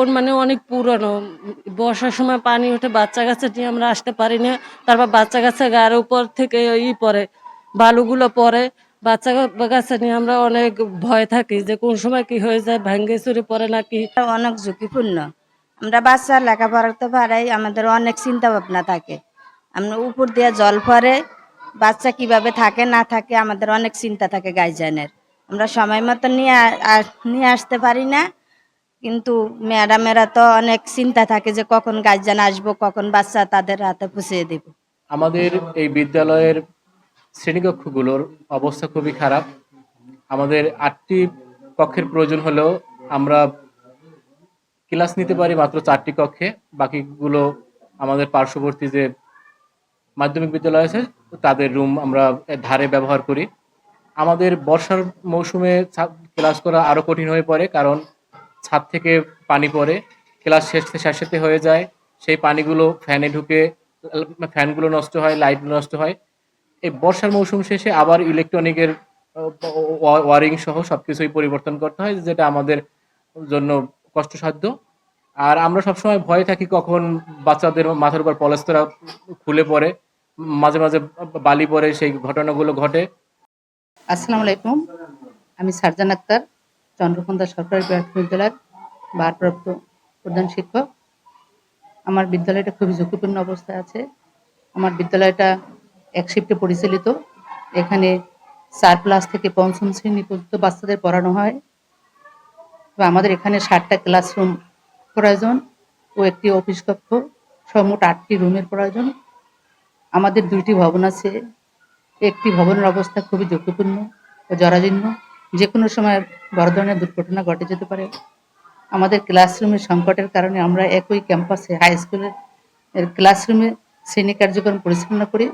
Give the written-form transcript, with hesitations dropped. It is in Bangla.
ভবন মানে অনেক পুরনো। বর্ষার সময় পানি ওঠে, বাচ্চা-কাচ্চা নিয়ে আমরা আসতে পারি না। তারপর বাচ্চা-কাচ্চা গায়ের উপর থেকে পড়ে, বালুগুলো পড়ে। বাচ্চা-কাচ্চা নিয়ে আমরা অনেক ভয় থাকি যে কোন সময় কি হয়ে যায়, ভাঙ্গে চুরে পড়ে নাকি। অনেক ঝুঁকিপূর্ণ। আমরা বাচ্চা লেখাপড়া তো পারাই, আমাদের অনেক চিন্তা ভাবনা থাকে। আমরা উপর দিয়ে জল পড়ে, বাচ্চা কিভাবে থাকে না থাকে আমাদের অনেক চিন্তা থাকে গার্জিয়ানের। আমরা সময় মতো নিয়ে আসতে পারি না, কিন্তু ম্যাডামেরা তো অনেক চিন্তা থাকে যে কখন গার্জিয়ান আসবো, কখন বাচ্চা তাদের হাতে পৌঁছে দেব। আমাদের এই বিদ্যালয়ের শ্রেণীকক্ষগুলোর অবস্থা খুবই খারাপ। আমাদের ৮টি কক্ষের প্রয়োজন হলেও আমরা ক্লাস নিতে পারি মাত্র 4টি কক্ষে। বাকিগুলো আমাদের পার্শ্ববর্তী যে মাধ্যমিক বিদ্যালয় আছে তাদের রুম আমরা ধারে ব্যবহার করি। আমাদের বর্ষার মৌসুমে ক্লাস করা আরো কঠিন হয়ে পড়ে, কারণ ছাদ থেকে পানি পড়ে, ক্লাস শেষে হয়ে যায়, সেই পানিগুলো ফ্যানে ঢুকে ফ্যানগুলো নষ্ট হয়, লাইট নষ্ট হয়। এই বর্ষার মৌসুম শেষে আবার ইলেকট্রনিকের ওয়ারিং সহ সবকিছুই পরিবর্তন করতে হয়, যেটা আমাদের জন্য কষ্টসাধ্য। আর আমরা সবসময় ভয়ে থাকি কখন বাচ্চাদের মাথার উপর পলেস্তারা খুলে পড়ে, মাঝে মাঝে বালি পড়ে, সেই ঘটনাগুলো ঘটে। আসসালামু আলাইকুম, আমি সারজান আক্তার, চন্দ্রকোন্দা সরকারি প্রাথমিক বিদ্যালয়ের ভারপ্রাপ্ত প্রধান শিক্ষক। আমার বিদ্যালয়টা খুবই ঝুঁকিপূর্ণ অবস্থায় আছে। আমার বিদ্যালয়টা এক শিফটে পরিচালিত। এখানে 4 ক্লাস থেকে 5ম শ্রেণী পর্যন্ত বাচ্চাদের পড়ানো হয়। আমাদের এখানে 7টা ক্লাসরুম প্রয়োজন ও একটি অফিস কক্ষ, মোট 8টি রুমের প্রয়োজন। আমাদের 2টি ভবন আছে। একটি ভবনের অবস্থা খুবই ঝুঁকিপূর্ণ ও জরাজীর্ণ, যে কোনো সময় বড় ধরনের দুর্ঘটনা ঘটে যেতে পারে। আমাদের ক্লাসরুমের সংকটের কারণে আমরা একই ক্যাম্পাসে হাই স্কুলের ক্লাসরুমে শ্রেণী কার্যক্রম পরিচালনা করি।